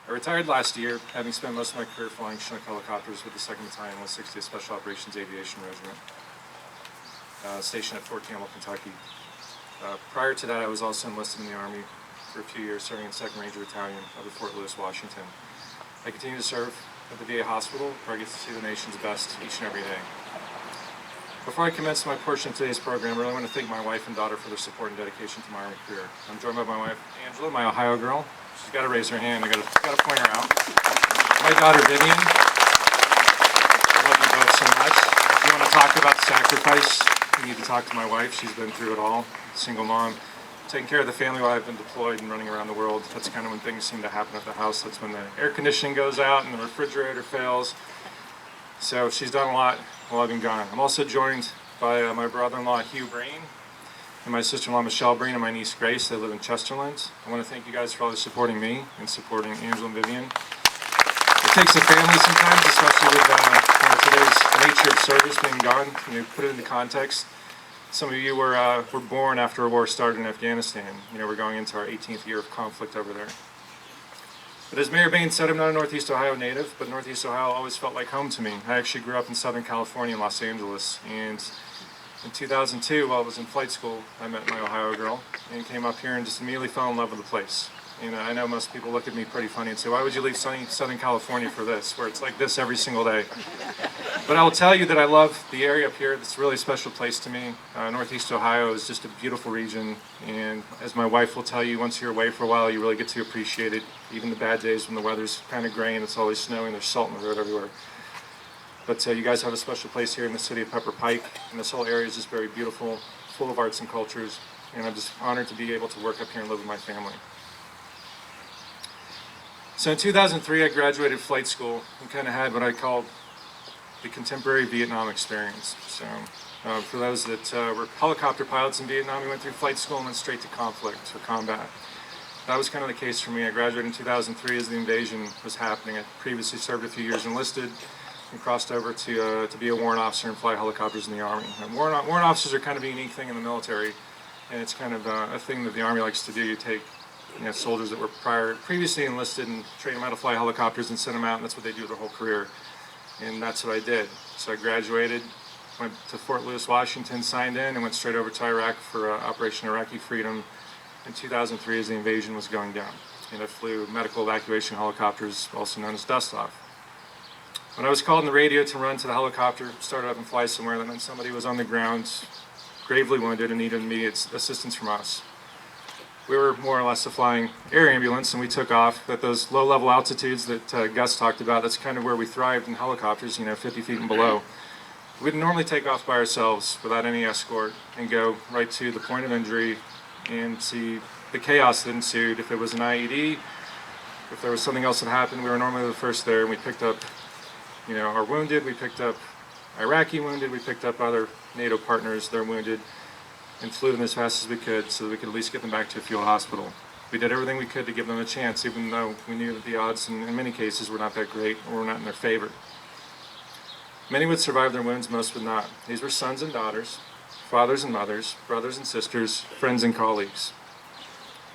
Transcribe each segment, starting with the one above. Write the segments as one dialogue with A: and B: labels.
A: I retired last year, having spent most of my career flying Chinook helicopters with the 2nd Battalion, 160th Special Operations Aviation Regiment, stationed at Fort Campbell, Kentucky. Prior to that, I was also enlisted in the Army for a few years, serving in 2nd Ranger Battalion of the Fort Lewis, Washington. I continue to serve at the VA hospital, where I get to see the nation's best each and every day. Before I commence my portion of today's program, I really want to thank my wife and daughter for their support and dedication to my Army career. I'm joined by my wife, Angela, my Ohio girl. She's got to raise her hand. I got to point her out. My daughter, Vivian. I love you both so much. If you want to talk about sacrifice, you need to talk to my wife. She's been through it all. Single mom, taking care of the family while I've been deployed and running around the world. That's kind of when things seem to happen at the house. That's when the air conditioning goes out and the refrigerator fails. So she's done a lot while I've been gone. I'm also joined by my brother-in-law, Hugh Breen, and my sister-in-law, Michelle Breen, and my niece, Grace. They live in Chesterland. I want to thank you guys for always supporting me and supporting Angela and Vivian. It takes a family sometimes, especially with today's nature of service being gone. Put it into context. Some of you were born after a war started in Afghanistan. We're going into our 18th year of conflict over there. But as Mayor Bain said, I'm not a Northeast Ohio native, but Northeast Ohio always felt like home to me. I actually grew up in Southern California in Los Angeles, and in 2002, while I was in flight school, I met my Ohio girl and came up here and just immediately fell in love with the place. I know most people look at me pretty funny and say, why would you leave sunny Southern California for this, where it's like this every single day? But I will tell you that I love the area up here. It's a really special place to me. Northeast Ohio is just a beautiful region, and as my wife will tell you, once you're away for a while, you really get to appreciate it. Even the bad days when the weather's kind of gray and it's always snowing, there's salt in the road everywhere. But you guys have a special place here in the city of Pepper Pike, and this whole area is just very beautiful, full of arts and cultures, and I'm just honored to be able to work up here and live with my family. So in 2003, I graduated flight school and kind of had what I called the contemporary Vietnam experience. So for those that were helicopter pilots in Vietnam, we went through flight school and went straight to conflict or combat. That was kind of the case for me. I graduated in 2003 as the invasion was happening. I previously served a few years enlisted and crossed over to be a warrant officer and fly helicopters in the Army. Warrant officers are kind of a unique thing in the military, and it's kind of a thing that the Army likes to do. You take soldiers that were previously enlisted and train them how to fly helicopters and send them out, and that's what they do their whole career. And that's what I did. So I graduated, went to Fort Lewis, Washington, signed in, and went straight over to Iraq for Operation Iraqi Freedom in 2003 as the invasion was going down. And I flew medical evacuation helicopters, also known as dust-off. When I was called on the radio to run to the helicopter, started up and fly somewhere, that meant somebody was on the ground, gravely wounded, and needed immediate assistance from us. We were more or less a flying air ambulance, and we took off at those low-level altitudes that Gus talked about. That's kind of where we thrived in helicopters, 50 feet and below. We'd normally take off by ourselves without any escort and go right to the point of injury and see the chaos that ensued. If it was an IED, if there was something else that happened, we were normally the first there, and we picked up our wounded, we picked up Iraqi wounded, we picked up other NATO partners, their wounded, and flew them as fast as we could so that we could at least get them back to a field hospital. We did everything we could to give them a chance, even though we knew that the odds in many cases were not that great or were not in their favor. Many would survive their wounds, most would not. These were sons and daughters, fathers and mothers, brothers and sisters, friends and colleagues,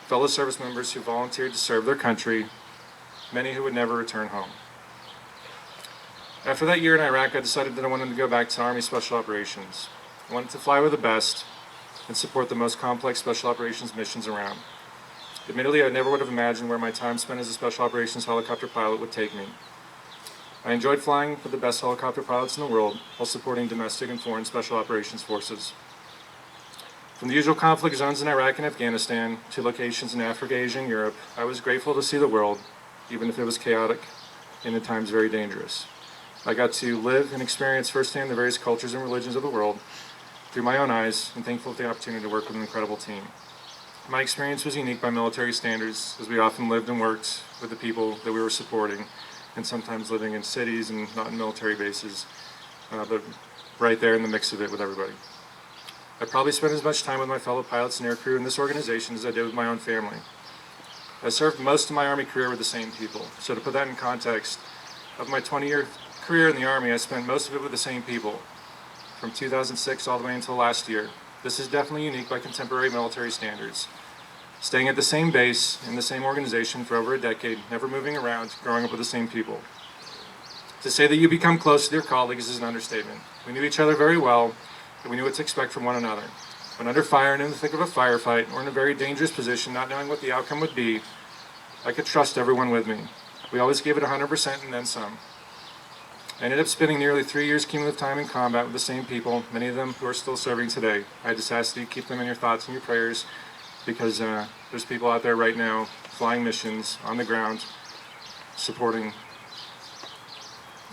A: fellow service members who volunteered to serve their country, many who would never return home. After that year in Iraq, I decided that I wanted to go back to Army Special Operations. I wanted to fly with the best and support the most complex special operations missions around. Admittedly, I never would have imagined where my time spent as a special operations helicopter pilot would take me. I enjoyed flying with the best helicopter pilots in the world while supporting domestic and foreign special operations forces. From the usual conflict zones in Iraq and Afghanistan to locations in Africa, Asia, and Europe, I was grateful to see the world, even if it was chaotic and at times very dangerous. I got to live and experience firsthand the various cultures and religions of the world through my own eyes, and thankful for the opportunity to work with an incredible team. My experience was unique by military standards, as we often lived and worked with the people that we were supporting, and sometimes living in cities and not in military bases, but right there in the mix of it with everybody. I probably spent as much time with my fellow pilots and aircrew in this organization as I did with my own family. I served most of my Army career with the same people, so to put that in context, of my 20-year career in the Army, I spent most of it with the same people, from 2006 all the way until last year. This is definitely unique by contemporary military standards. staying at the same base in the same organization for over a decade, never moving around, growing up with the same people. To say that you become close to your colleagues is an understatement. We knew each other very well, and we knew what to expect from one another. When under fire and in the thick of a firefight, or in a very dangerous position, not knowing what the outcome would be, I could trust everyone with me. We always gave it 100% and then some. I ended up spending nearly 3 years cumulative time in combat with the same people, many of them who are still serving today. I just ask that you keep them in your thoughts and your prayers, because there's people out there right now flying missions on the ground, supporting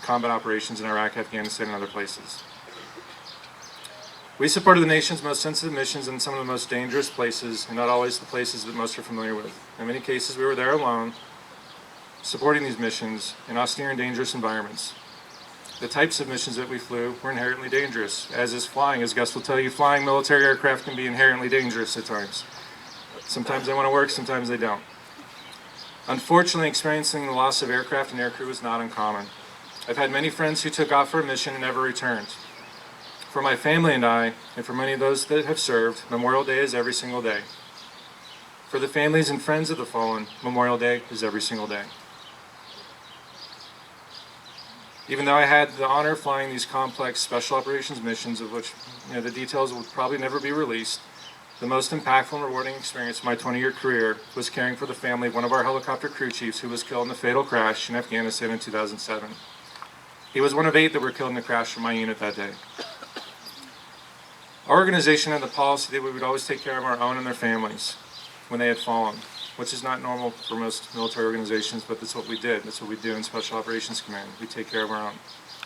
A: combat operations in Iraq, Afghanistan, and other places. We supported the nation's most sensitive missions in some of the most dangerous places, and not always the places that most are familiar with. In many cases, we were there alone, supporting these missions in austere and dangerous environments. The types of missions that we flew were inherently dangerous, as is flying. As Gus will tell you, flying military aircraft can be inherently dangerous at times. Sometimes they want to work, sometimes they don't. Unfortunately, experiencing the loss of aircraft and aircrew is not uncommon. I've had many friends who took off for a mission and never returned. For my family and I, and for many of those that have served, Memorial Day is every single day. For the families and friends of the fallen, Memorial Day is every single day. Even though I had the honor of flying these complex special operations missions, of which the details will probably never be released, the most impactful and rewarding experience of my 20-year career was caring for the family of one of our helicopter crew chiefs who was killed in a fatal crash in Afghanistan in 2007. He was one of 8 that were killed in the crash from my unit that day. Our organization had the policy that we would always take care of our own and their families when they had fallen, which is not normal for most military organizations, but that's what we did. That's what we do in Special Operations Command. We take care of our own.